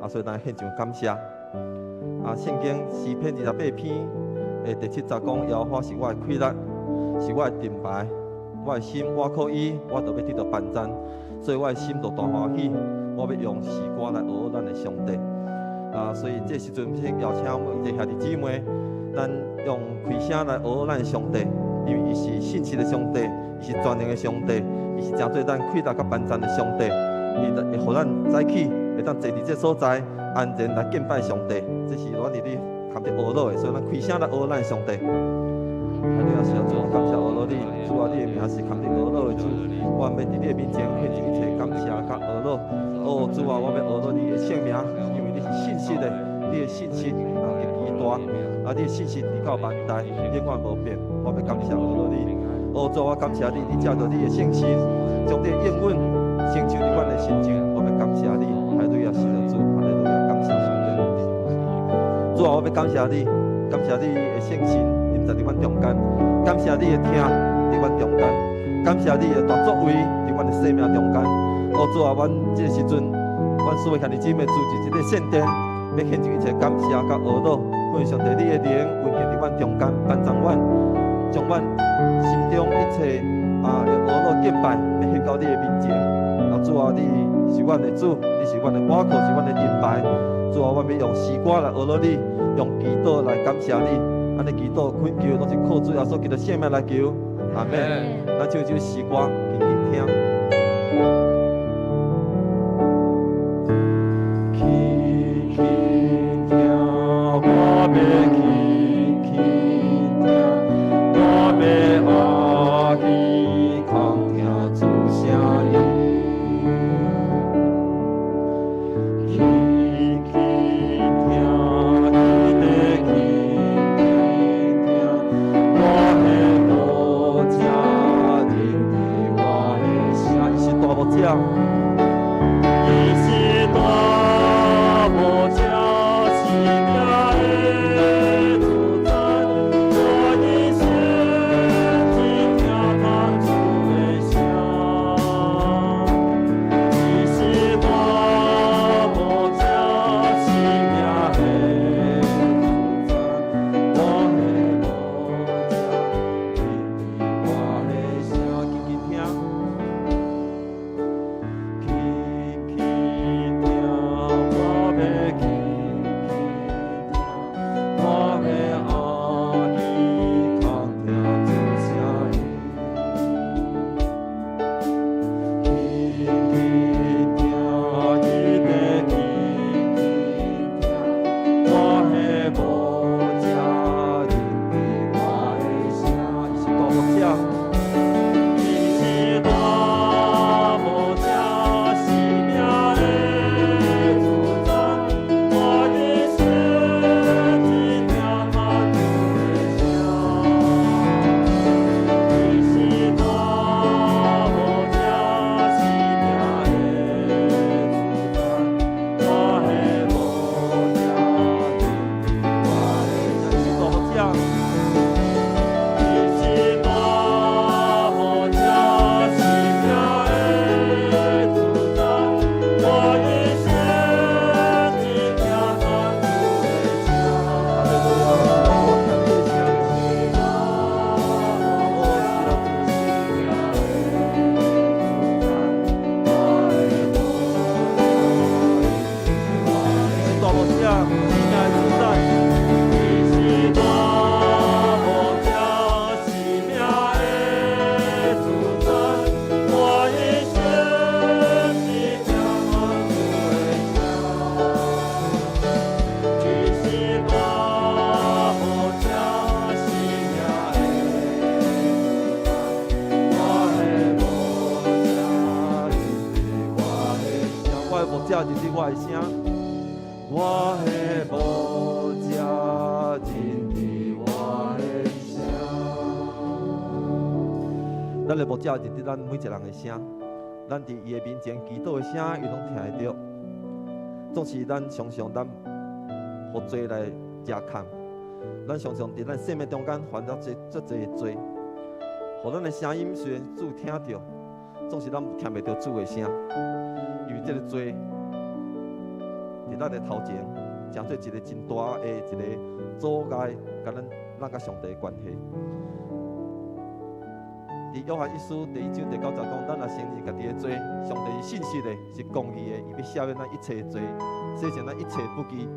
所以咱献上感谢。圣经诗篇28篇第7节讲，耶和华是我的快乐，是我的盾牌，我的心倚靠伊，我就要得到帮赞，所以我的心就大欢喜。我要用诗歌来学咱的上帝。所以这时阵先邀请每一个兄弟姊妹，咱用开声来学咱的上帝，因为伊是信实的上帝，伊是全能的上帝，伊是真做咱快乐甲帮赞的上帝。伊会互咱早起，会当坐伫这所在，安然来敬拜上帝。这是阮伫咧含着学老的，所以咱开声来学咱的上帝。哈利路亚！主，感谢学老你，主啊，你的名是含着学老的主。我要伫你的面前献上一切感谢甲学老。主啊，我要学老你的圣名，因为你是信实的，你的信实极其大，你的信实直到万代，永远无变。我要感谢学老你。主啊，我感谢你，你照着你的圣心，将你的应允成就伫阮的心中。我要感谢你，哈利路亚！是的主，哈利路亚！感谢上帝。主啊，我要感谢你，感谢你的圣心临在伫阮中间，感谢你的听伫阮中间，感谢你的大作为伫阮的生命中间。主啊，阮这个时阵，阮所有兄弟姊妹组织这个圣殿，要献上一切感谢甲学老，奉上帝你的灵运行伫阮中间，帮助阮，将阮心中一切用学老敬拜，要献到你的面前。主啊，你是阮的主，你是阮的倚靠，是阮的盾牌。主啊，我要用诗歌来学老你，用祈祷来感谢你。安尼祈祷恳求，拢是靠主耶稣基督圣名来求。阿门。咱唱首诗歌，轻轻听。轻轻听，我要轻轻听，我要阿耳空听主声音。这就是我的声，我的无这就是我的声。咱的无这就是咱每一个人的声，咱伫伊的面前祈祷的声，伊拢听会到。总是咱常常互罪来遮抗，咱常常伫咱生命中间犯了足侪的罪，互咱的声音虽然主听到，总是咱听袂到主的声，因为这个罪伫咱的头前，成做一个真大的一个阻碍，甲咱甲上帝的关系。伫约翰一书第1章第9节讲，咱若承认家己的罪，上帝是信实的，是公义的，伊要赦免咱一切的罪，洗净咱一切不义。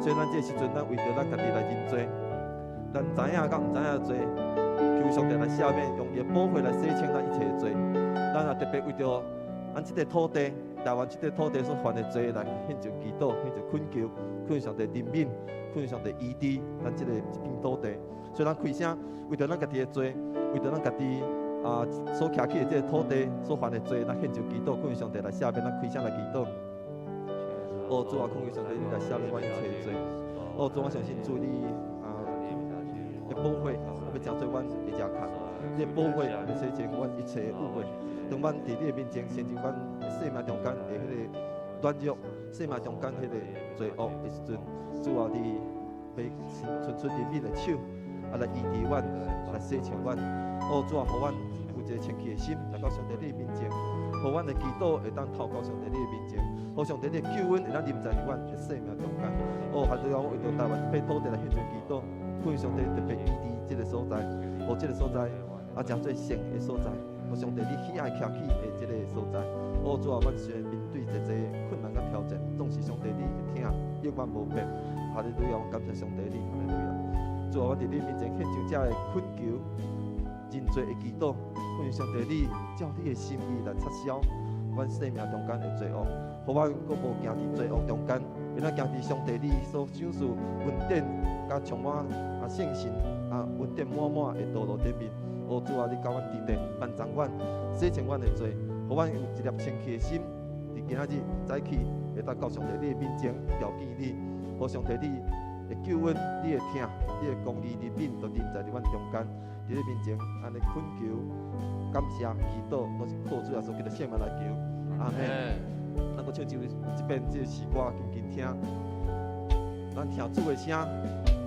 所以咱这时阵，咱为着咱家己来认罪，咱知影甲毋知影的罪，求上帝来赦免，用伊的宝血来洗清咱一切的罪。咱也特别为着咱即个土地，台湾即个土地所犯的罪来献上祈祷，献上恳求，恳上帝怜悯，恳上帝医治咱即片土地。所以咱开声，为着咱家己的罪，为着咱家己所徛起的即个土地所犯的罪，咱献上祈祷，恳上帝来赦免，咱开声来祈祷。主啊，恳求上帝你来赦免阮一切的罪。主，我相信主你的宝血要成做阮的遮卡，你的宝血要洗净阮一切的污秽。当阮伫你的面前，先就阮生命中间的迄个软弱，生命中间迄个罪恶的时阵，主啊，你要伸出怜悯的手，来医治阮，来洗净阮。主啊，互阮有一个清气的心来到上帝你的面前，互阮的祈祷会当透过上帝你的面前，互上帝你的救恩会当临在阮的生命中间。还是讲为着台湾这片土地来献上祈祷，恳上帝特别医治这个所在，互这个所在真做圣的所在。上帝，你喜爱徛起的这个所在，主啊，阮虽然面对一个困难甲挑战，总是上帝你会听，永远无变。哈利路亚，感谢上帝你，哈利路亚。主啊，我伫你面前献上这个恳求、认罪的祈祷，恳上帝你照你的心意来撤销阮生命中间的罪恶，互阮阁无行伫罪恶中间，会咱行伫上帝你所赏赐恩典甲充满圣神恩典满满的道路顶面。主啊，你教阮伫地万丈阮，洗净阮的罪，互阮有一粒清气的心，伫今仔日早起会当到上帝你的面前调见你，互上帝你的救恩，你的听，你的公义、怜悯，都临在阮中间，伫你面前安尼恳求、感谢、祈祷，都是靠主耶稣基督圣名来求，阿门。咱阁唱一遍这个诗歌，轻轻听，咱听主的声，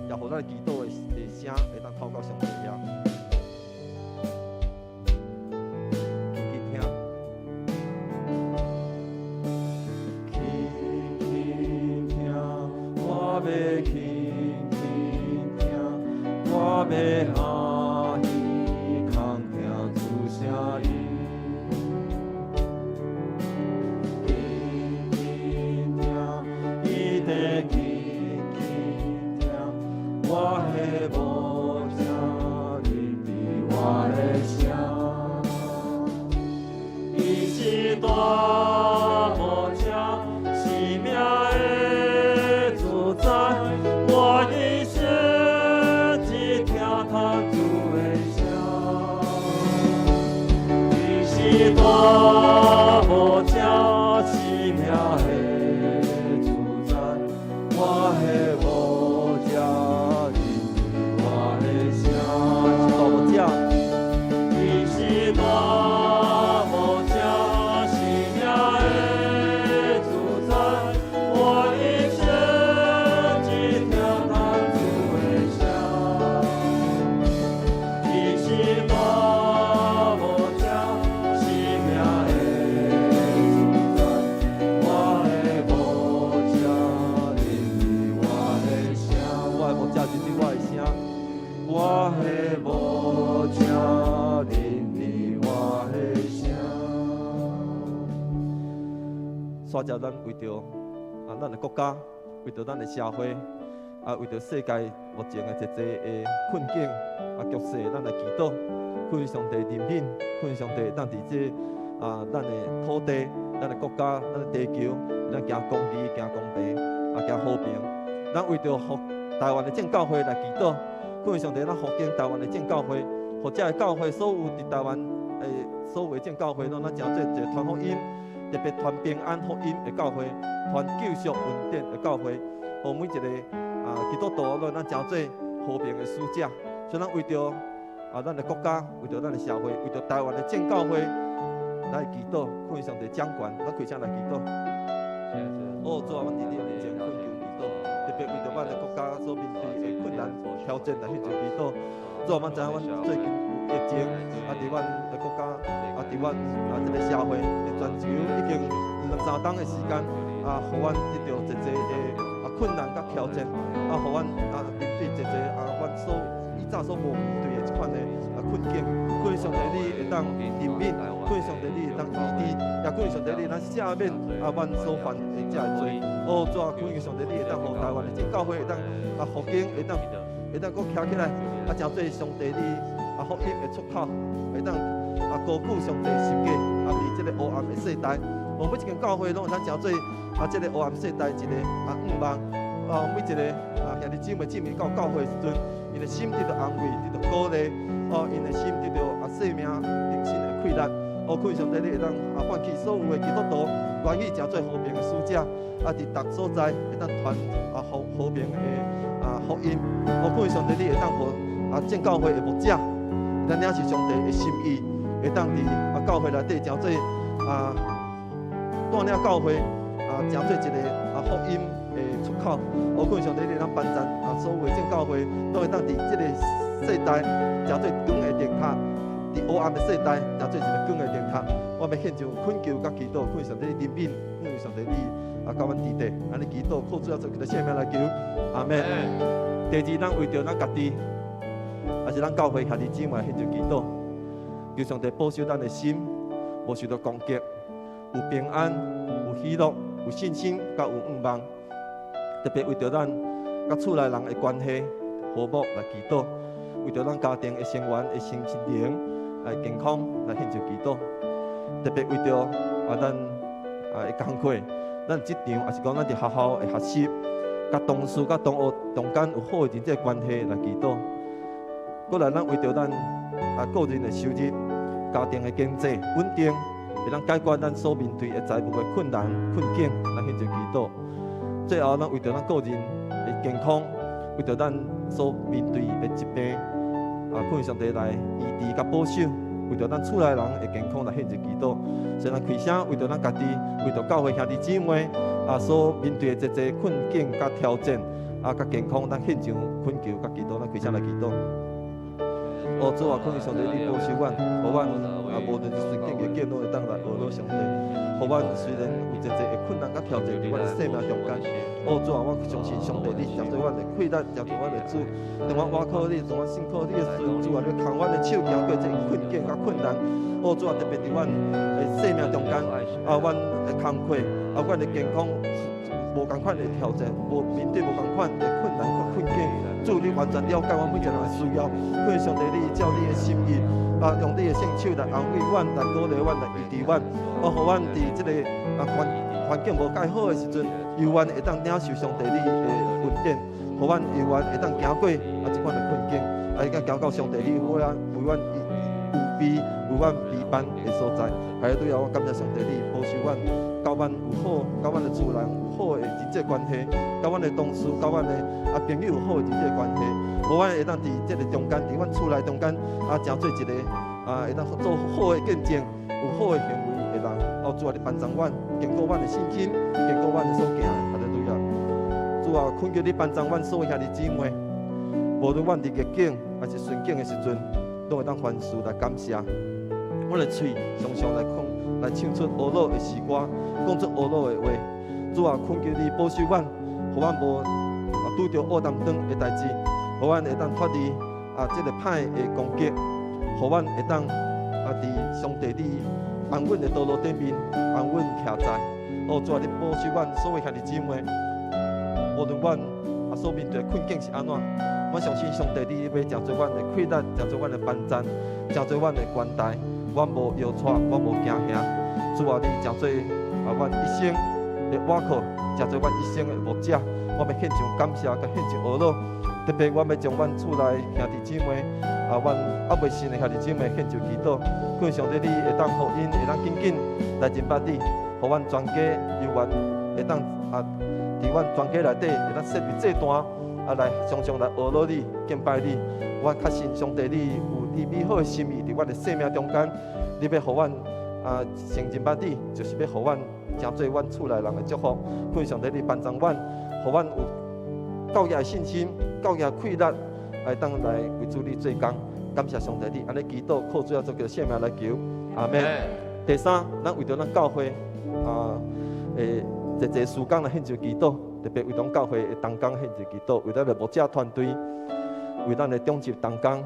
也互咱祈祷的声会当透过上帝遐。刷着咱为着咱的国家，为着咱的社会，为着世界目前的一个的困境局势，咱来祈祷，恳上帝怜悯，恳上帝咱伫这咱的土地、咱的国家、咱的地球，咱行公义、行公平，行和平。咱为着互台湾的正教会来祈祷，恳上帝咱福建台湾的正教会，互这个教会所有伫台湾所有的正教会，咱诚做一个传福音。特别传平安福音的教会，传救赎恩典的教会，互每一个基督徒咱诚做和平的使者。所以咱为着咱的国家，为着咱的社会，为着台湾的正教会来祈祷，恳上帝掌权，咱开声来祈祷。主啊，阮伫你面前恳求祈祷，特别为着咱的国家所面对的困难挑战来献上祈祷。主啊，阮知影阮最近有疫情，伫阮的国家，伫阮这个社会。全球已经2-3冬的时间，互阮得到一个困难甲挑战，互阮面对一个阮以早所无面对的即款的困境。感谢上帝，你会当怜悯；感谢上帝，你会当医治；也感谢上帝，你会当赦免阮所犯的这个罪。主啊，感谢上帝，你会当互台湾的这教会会当复兴，会当搁徛起来，真做上帝你福音的出口，会当高举上帝的十架，伫这个黑暗的世代。每一间教会拢会当真做这个黑暗世代一个愿望。每一个兄弟姊妹进入到教会的时阵，因的心得到安慰，得到鼓励，因的心得到生命灵性的快乐。感谢上帝，你会当唤起所有的基督徒，愿意真做和平的使者，伫各所在会当传和平的福音。感谢上帝，你会当互正教会的牧者，会当领受上帝的心意，会当伫教会内底真做带领教会真做一个福音的出口。感谢上帝，你会当帮助所有的正教会，都会当伫这个世代真做光的灯塔。伫黑暗的世代，也做一个光的灯塔。我要献上恳求甲祈祷，恳上帝怜悯，恳上帝你教阮伫地，安尼祈祷，靠主要做佢的性命来求，阿门。第二，咱为着咱家己，也是咱教会兄弟姊妹献上祈祷，求上帝保守咱的心，无受到攻击，有平安，有喜乐，有信心，甲有愿望。特别为着咱甲厝内人的关系和睦来祈祷，为着咱家庭的成员的身灵。健康来献上祈祷，特别为着咱的工课，咱职场也是讲咱伫学校的学习，甲同事、甲同学中间有好的人际关系来祈祷。过来，咱为着咱个人的收入、家庭的经济稳定，会当解决咱所面对的财务的困难困境来献上祈祷。最后，咱为着咱个人的健康，为着咱所面对的疾病。恳求上帝来医治甲保守，为着咱厝内人的健康来献上祈祷。所以咱开声，为着咱家己，为着教会兄弟姊妹所面对的这困境甲挑战甲健康，咱献上恳求甲祈祷。咱开声来祈祷。主啊，恳求上帝你保守阮，互阮无论是顺境逆境，拢会当来学到上帝。互阮虽然有一个困难甲挑战伫阮的生命中间，主啊，我相信上帝你接做阮的快乐，接做阮的主。当我倚靠你，当我信靠你的时阵，主啊，你牵阮的手，行过这困境甲困难。主啊，特别伫阮的生命中间，阮的工课，阮的健康，无同款的挑战，面对无同款的困难甲困境。主，你完全了解阮每一个人的需要，恳求上帝你照你的心意，用你的圣手来安慰阮，来鼓励阮，来医治阮，互阮伫这个环境无介好的时阵，犹原会当领受上帝你的恩典，互阮犹原会当行过这款的困境，会当行到上帝你为阮有备为阮备办的所在。还有对我感谢上帝你保守阮，甲阮有好，甲阮的厝内有好的人际关系，甲阮的同事，甲阮的朋友有好的人际关系，互阮会当伫这个中间，伫阮厝内中间真做一个会当做好的见证，有好的行为的人。主啊，你帮助阮，坚固阮的信心，坚固阮的所行。哈利路亚！主啊，恳求你帮助阮所有兄弟姊妹，无论阮伫逆境还是顺境的时阵，都会当凡事来感谢。阮的嘴常常来唱出懊恼的诗歌，讲出懊恼的话。主啊，恳求你保守阮，互阮无拄着恶当当的代志，互阮会当脱离这个歹的攻击，互阮会当伫上帝你安稳的道路顶面安稳徛在。主啊，你保守阮所有兄弟姊妹，无论阮所面对的困境是安怎，我相信上帝你要真做阮的快乐，真做阮的帮助，真做阮的关带。我无摇拽，我无惊吓。主啊，你真做阮一生的倚靠，真做阮一生的牧者。我要献上感谢，甲献上懊恼。特别我要将阮厝内兄弟姊妹，阮未信的兄弟姊妹献上祈祷。恳上帝你会当互因会当紧紧来认捌你，互阮全家犹原会当伫阮全家内底会当设立这段来常常来学习你、敬拜你。我确信上帝你有你美好的心意伫阮的生命中间，你要互阮承认捌你，就是要互阮成做阮厝内人的祝福。恳上帝你帮助阮，互阮有教育的信心、教育的快乐，来当来为主你做工。感谢上帝你安尼祈祷，靠主要做叫性命来求，阿门。第三，咱为着咱教会一事工来献上祈祷，特别为咱教会的同工献上祈祷，为咱的牧者团队，为咱的中级同工，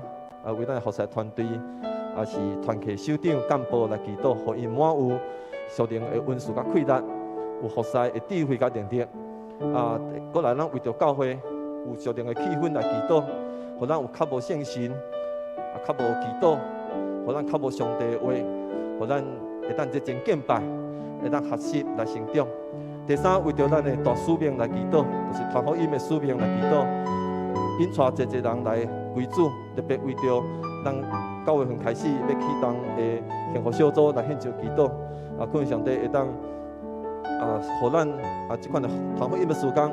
为咱的服侍团队，也是团契首长干部来祈祷，互因满有属灵的恩赐甲气力，有服侍的智慧甲能力。过来咱为着教会有属灵的气氛来祈祷，互咱有较无信心，较无祈祷，互咱较无上帝的话，互咱会当真敬拜，会当学习来成长。第三，为着咱的大使命来祈祷，就是传福音的使命来祈祷，引带一人来归主，特别为着咱9月份开始要启动的幸福小组来献上祈祷。可能上帝会当互咱这款的传福音的事工，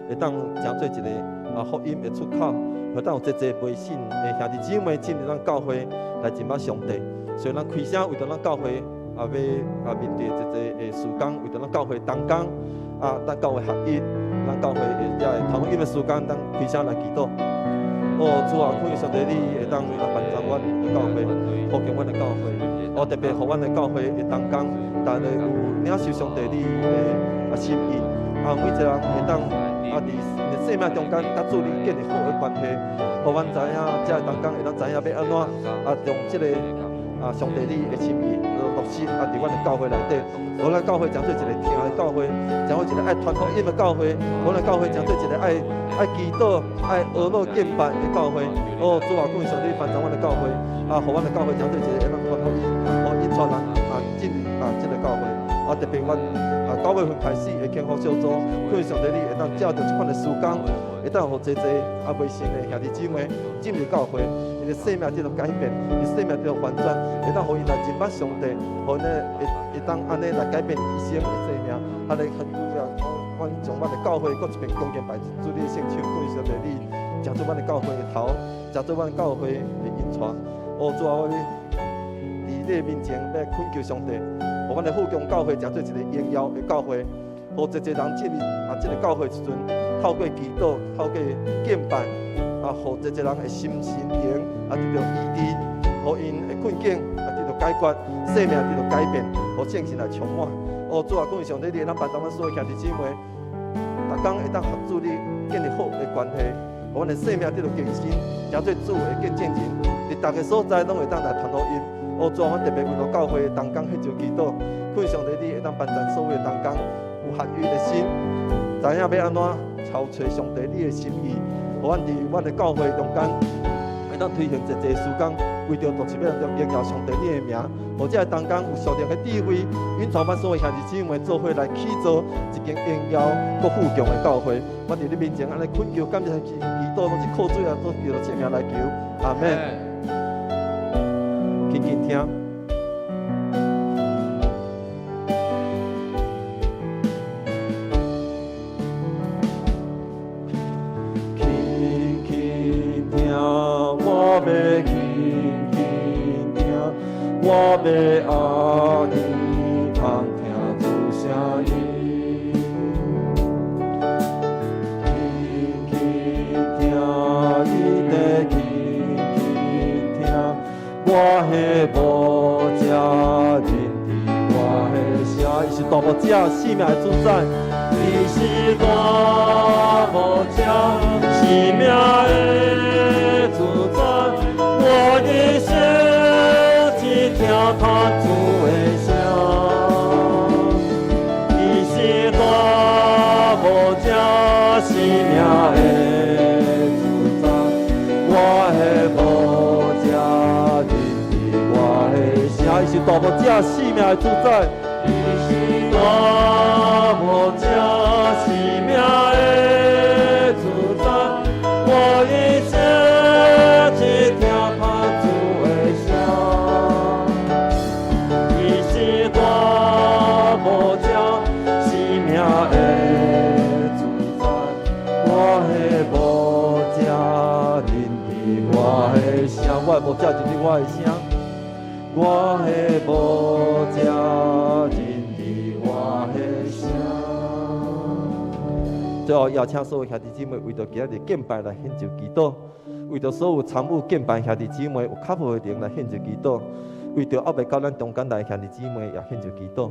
会当成做一个福音的出口，会当有一未信的兄弟姊妹进入咱教会来敬拜上帝。所以咱开声为着咱教会要面对一事工，为着咱教会同工咱教会合一，咱教会也传福音的事工，咱开声来祈祷。主啊，感谢上帝，你会当帮助阮的教会，福建阮的教会，特别互阮的教会的同工，大家有领受上帝你的心意，每一个人会当伫生命中间甲主你建立好的关系，互阮知影，这同工会当知影要安怎用这个上帝你的心意落实伫阮的教会内底，互咱教会将做一个听的教会，将做一个爱传福音的教会，互咱教会将做一个爱祈祷、爱学乐敬拜的教会。主啊，感谢上帝帮助阮的教会，互阮的教会将做一个会当传福音、互引带人进这个教会。特别阮9月份开始的幸福小组，感谢上帝你会当照着这款的事工，会当互侪未信的兄弟姊妹进入教会，因的生命得到改变，因生命得到翻转，会当互因来敬拜上帝，互因会当安尼来改变一生的生命。阮将阮的教会搁一遍恭敬拜主你的圣手，感谢上帝你成做阮的教会的头，成做阮教会的引带。主啊，我伫你的面前要恳求上帝，互阮的富强教会成做一个荣耀的教会，互一人进入这个教会时阵，透过祈祷，透过敬拜，互一人的心灵得到医治，互因的困境得到解决，生命得到改变，互圣神来充满。主啊，感谢上帝，你会当帮助阮所有兄弟姊妹，逐工会当合主你建立好的关系，互阮的生命得到更新，成做主的见证人，伫逐个所在拢会当来传福音。主啊，阮特别为着教会同工献上祈祷，感谢上帝，你会当帮助所有同工有合一的心，知影要安怎操揣上帝你的心意，互阮伫阮的教会中间会当推行一事工，为着独一要荣耀上帝你的名，或者同工有属灵的智慧，引带阮所有兄弟姊妹做伙来起造一间荣耀搁富强的教会。阮伫你面前安尼恳求，感谢祈祷，拢是靠主啊，做叫做圣名来求，阿门。轻轻听。轻轻听，我要轻轻听，我要耳旁听主声音。轻轻听，你得轻轻听。我的牧者，认得我的声，伊是大牧者，生命的主宰。伊是大牧者，生命的主宰。我的心只听他主的声。伊是大牧者，生命的主宰。我的牧者。伊是大牧者，生命的主宰。伊是大牧者，生命的主宰。我一生只听他主的声。伊是大牧者，生命的主宰。我的牧者认得我的声，我的牧者认得我的声。我的牧者认得我的声。最后邀请所有兄弟姊妹为着今日敬拜来献上祈祷，为着所有参与敬拜兄弟姊妹有较好的灵来献上祈祷，为着还未到咱中间来兄弟姊妹也献上祈祷，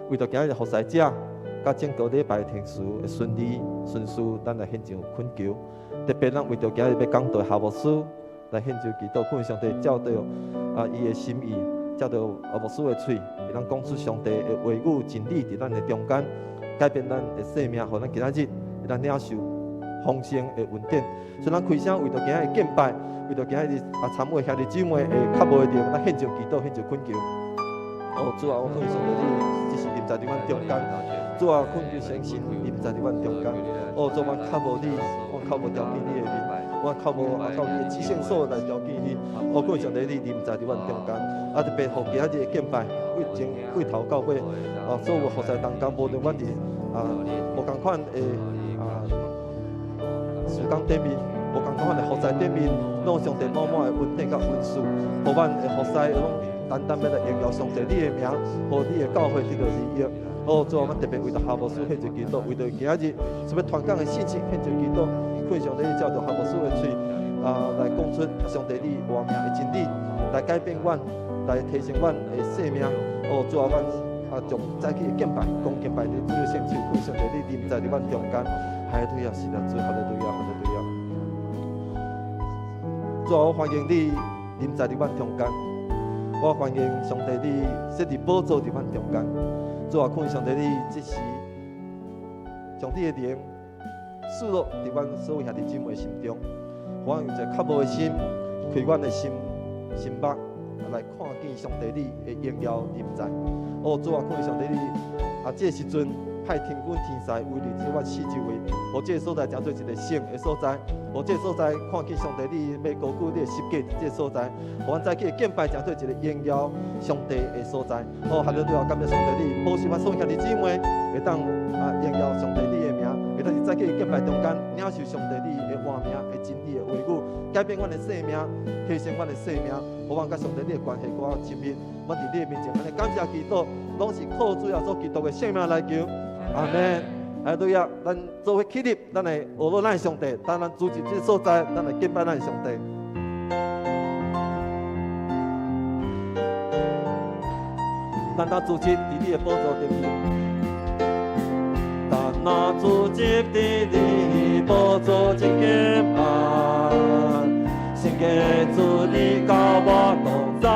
为着今日服侍者甲整个礼拜天数会顺利顺遂，咱来献上恳求。特别咱为着今日要讲道夏牧师来献上祈祷，恳上帝照着伊的心意，照着牧师的嘴，会咱讲出上帝的话语真理伫咱的中间，改变咱的生命，互咱今仔日会咱领受丰盛的恩典。所以咱开声为着今日的敬拜，为着今日参会兄弟姊妹会较无一定，咱献上祈祷，献上恳求。主啊，我恳上帝你，只是临在伫阮中间。主啊，恳求诚心临在伫阮中间。主，阮较无你，阮较无条件你的面，阮较无到你的极限所来条件你。恳上帝你临在伫阮中间。特别互今日的敬拜，为头到尾，所有服侍同工，无论阮伫无共款的时间顶面，无共款的服侍顶面，拢上帝满满的恩典甲恩赐，互阮的服侍拢单单要来荣耀上帝你的名，互你的教会得到利益。主啊，阮特别为着夏牧师献上祈祷，为着今日什么传讲的信息献上祈祷，恳上帝照着夏牧师的嘴来讲出上帝你活命的真理，来改变阮，来提升阮的生命。主啊，阮从早起的敬拜，讲敬拜的主要献手，恳上帝你临在伫阮中间。哈利路亚，是的，主，哈利路亚，哈利路亚。主啊，我欢迎你临在伫阮中间，我欢迎上帝你设立宝座伫阮中间。主啊，恳上帝你即时将你的灵赐落伫阮所有兄弟姊妹心中，我用一个较无的心，开阮的心目来看见上帝你的荣耀临在。主啊，恳上帝你这个时阵派天军天使围绕伫阮四周围，互这个所在成做一个圣的所在，互这个所在看见上帝你要高举你的十架伫这个所在，互阮早起的敬拜成做一个荣耀上帝的所在。哈利路亚，感谢上帝你保守阮所有兄弟姊妹会当荣耀上帝你的名，会当伫早起的敬拜中间领受上帝你的话名的真理的话语，改变阮的生命，提升阮的生命，互阮甲上帝你的关系更亲密。阮伫你的面前，安尼感谢祈祷，拢是靠主耶稣基督的圣名来求。阿门。哈利路亚，咱做伙起立，咱来学习咱的上帝，当咱主持这个所在，咱来敬拜咱的上帝。咱当主持伫你的宝座顶面，咱那主持伫你的宝座前敬拜，圣洁主你甲我同在，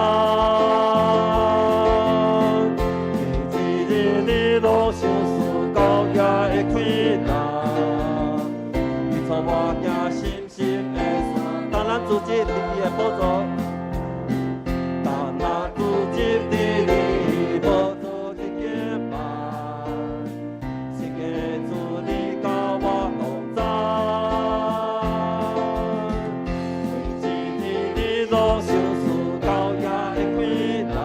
日日你拢想。也会开朗，你带我行深深的山。当咱主持伫你的宝座，当咱主持伫你的宝座前敬拜，圣洁主你甲我同在，日日你拢想思到也会开朗，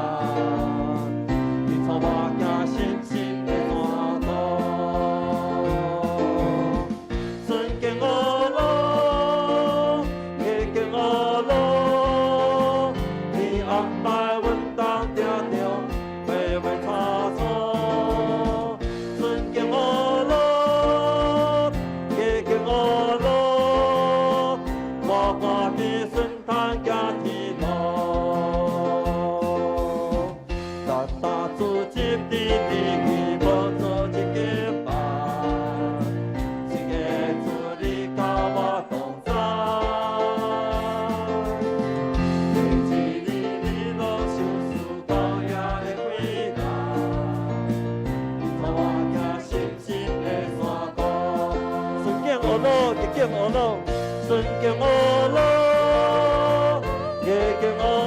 你带我行深深的山路。顺境我路，逆境我路，你安排阮当定着，每每差错。顺境我路，逆境我路，我欢喜顺他行天路。顺境我路，逆境我路，顺境我路，逆境我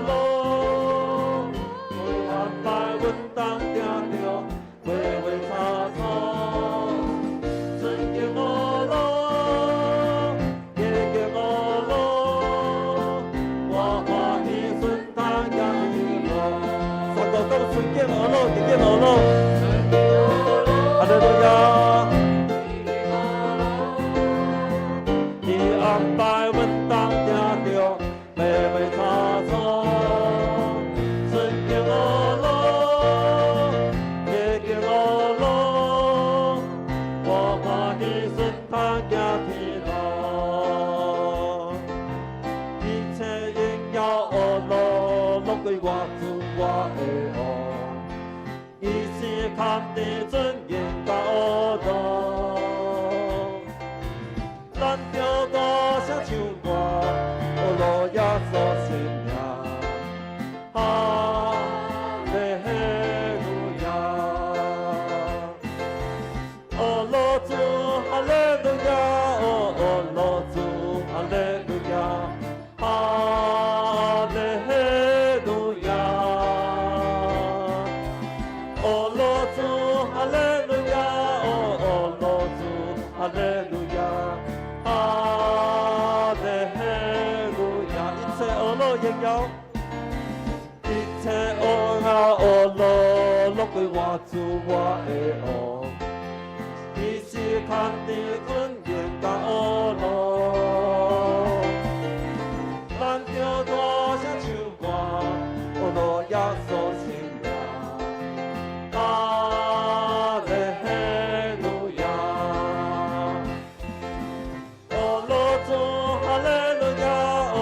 路。当定着，每每差错，顺境我路，逆境我路，我欢喜顺他行天路。三个讲顺境我路，逆境我路，哈利路亚。你安排阮当定着。耀哦落落归我主我的哦，伊是看地尊严甲哦落，咱着大声唱歌，哦落耶稣生命，哈利路亚，哦落主哈利路亚，哦落主哈利路亚。哈利路亚，哦，罗主，哈利路亚，哦，罗主，哈利路亚，哈利路亚，一切哦罗荣耀，一切哦呀哦罗，落归我主我的哦，伊是看地尊严甲哦罗。咱着大声唱歌，哦罗耶稣生命，哈利路亚，哦罗主哈利路亚，哦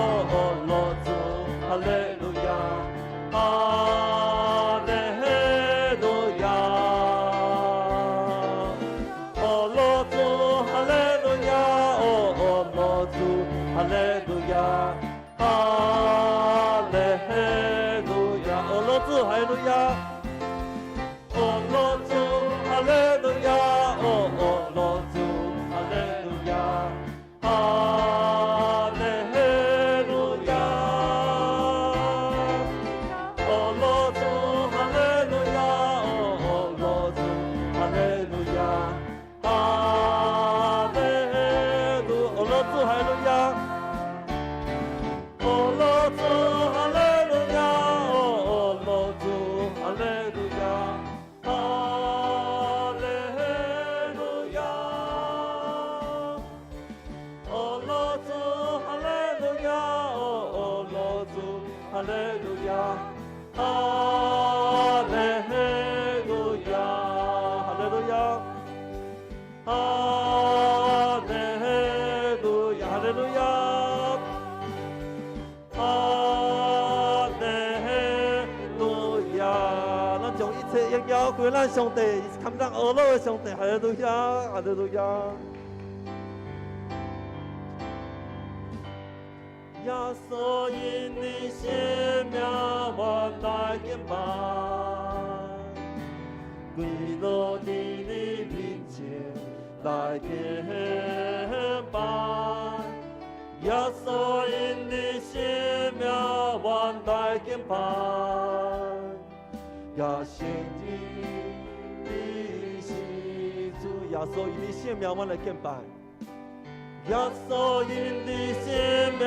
罗主哈利路亚，哈利路亚，哦罗主哈利路亚，哦罗主哈利路亚。哈利路亚，哦罗主哈利路亚，哦罗主哈利路亚，哦罗主哈利路亚，哈利路亚，哦罗主哈利路亚，哦罗主哈利路亚，哈利路，哦罗主哈利路亚。哦，罗主哈利路亚，哦，罗主哈利路亚，哈利路亚，哦，罗主哈利路亚，哦，罗主哈利路亚，哈利路亚，哈利路亚，哈利路亚，哈利路亚。荣耀归咱上帝，看咱俄罗的上帝，哈利路亚，哈利路亚。耶稣因你生命我来敬拜，跪落在你面前来敬拜。耶稣因你生命我来敬拜。耶稣你是主，耶稣因你生命，我来敬拜。耶稣因你生命，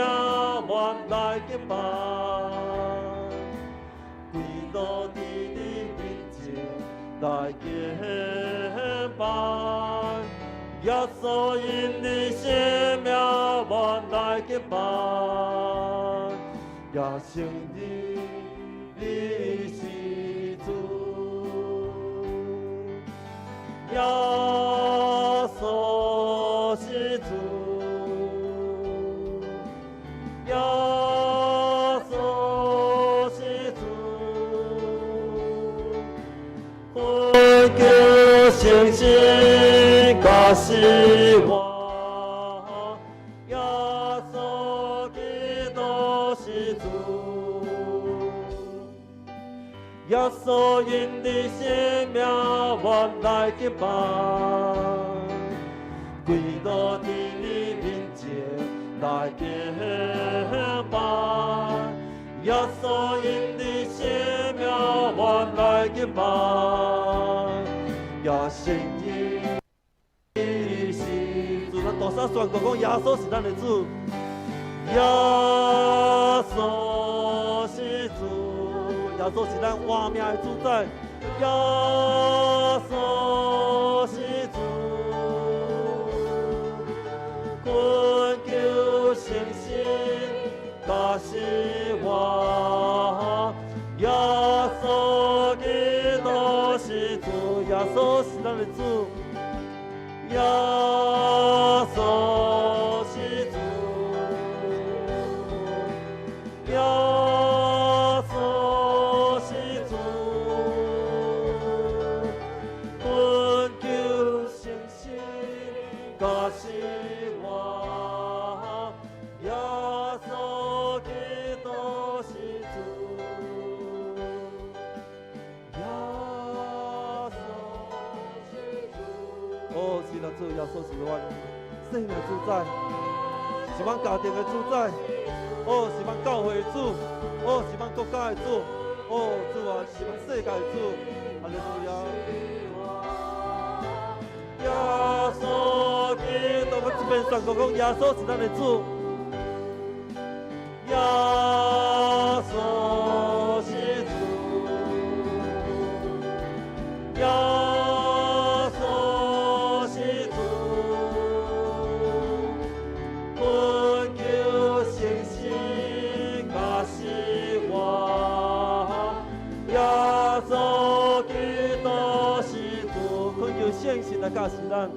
我来敬拜。跪落在你面前来敬拜。耶稣因你生命，我来敬拜。耶稣你是耶稣是主，耶稣是主，呼求信心加希望，耶稣基督是主。耶稣因你生命，我来敬拜，跪落在你面前来敬拜。耶稣因你生命，我来敬拜。耶稣你是主，咱大声宣告讲，耶稣是咱的主，耶稣是主。耶稣是咱活命的主宰，耶稣是主，恳求信心加希望，耶稣基督是主，耶稣是咱的主，耶稣是主，耶。主，耶稣是阮生命主宰，是阮家庭的主宰，哦，是阮教会的主，哦，是阮国家的主，哦，主啊，是阮世界的主，哈利路亚。耶稣基督，我这边宣告讲，耶稣是咱的主，耶稣是主，耶稣是主，恳求信心甲希望，耶稣基督是主，恳求信心来甲是咱，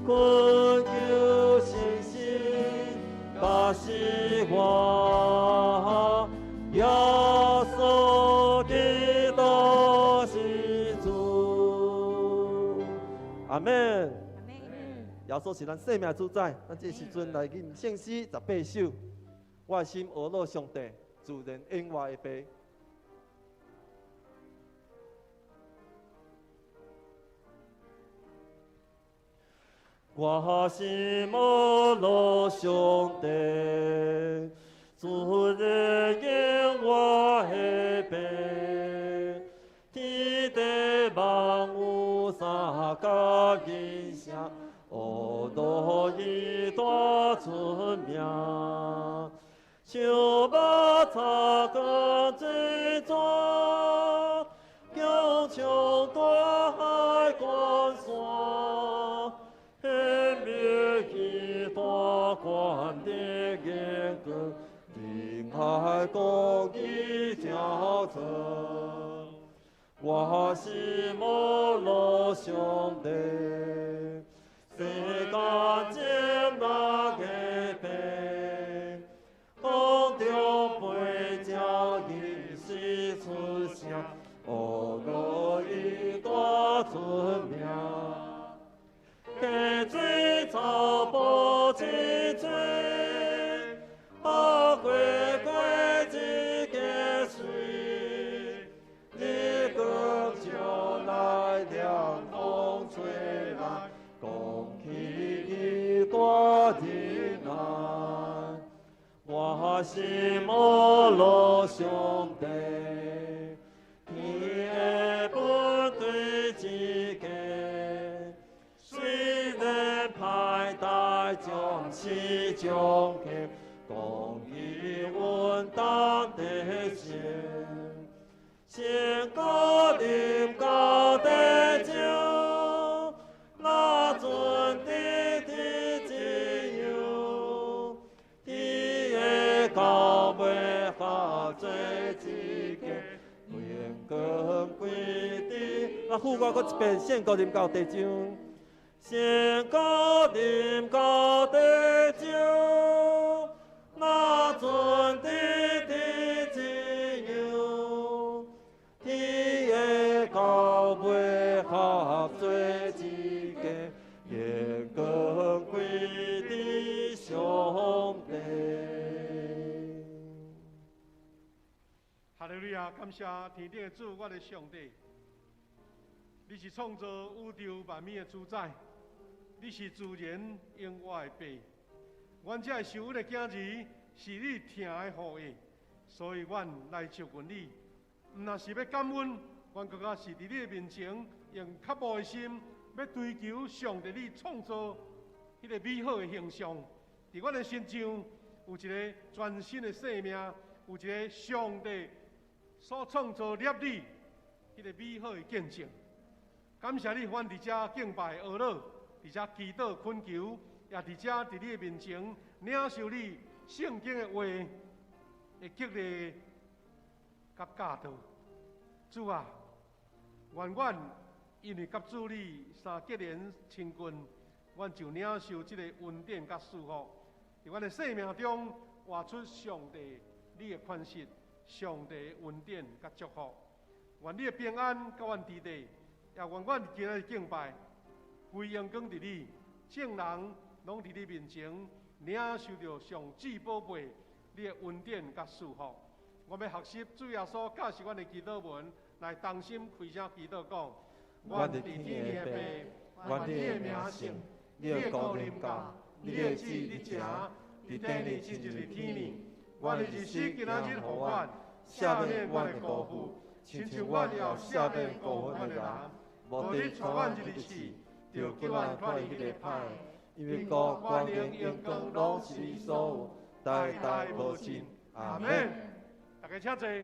恳求信心甲希望，耶稣基督是主。阿门。耶稣是咱生命主宰，咱这时阵来吟圣诗18首。我的心俄罗上帝，自然恩爱的爸。我心俄罗上帝，自然恩爱的爸。天地万物三甲音响。哦，多一大尊名，像把擦干最壮，强强大海关山，显明其大观的眼光，定海公义交成。我是摩罗上帝。世间艰难的病，空中背将一时出声，哦，我一大尊名，给水草不积水，把归归自给水，你更就来凉风吹来。共起大地难，我是摩罗上帝，天本对自己，虽然派大将士将去，共以稳当的先，先高临高的酒。那尊的自由，天的高位下最之间，愿更归的。那副歌搁一遍，先高临高地上，先高临高地上，那尊的自由，天的高位下最之间。也更贵的兄弟。哈利路亚！感谢天顶的主，我的上帝。你是创造宇宙万物的主宰，你是自然永活的爸。阮这受恩的囝儿是你疼的护卫，所以阮来祝福你。毋若是要感恩，阮更加是伫你的面前，用渴慕的心。要追求上帝你创造迄个美好的形象，伫阮的身上有一个全新的生命，有一个上帝所创造立你迄个美好的见证。感谢你，阮伫遮敬拜阿乐，伫遮祈祷恳求，也伫遮伫你的面前领受你圣经的话的激励甲教导。主啊，愿阮。因为甲主你三结连亲近，阮就领受这个恩典甲祝福，伫阮的生命中活出上帝你的宽恕、上帝的恩典甲祝福。愿你的平安甲阮伫地，也愿阮今日敬拜，归荣光伫你，众人拢伫你面前领受着上至宝贝你的恩典甲祝福。我要学习主耶稣教示阮的祈祷文，来同心开声祈祷讲。我伫天的爸，愿你的名圣，你的高临到，你的旨你食，伫第二亲就是天年。愿你日死今仔日互阮赦免阮的辜负，亲像阮也有赦免辜负阮的人。无你带阮入去死，就叫阮看伊迄个歹。因为国、权力、荣光，拢是你所有，代代无尽。阿门。大家请坐。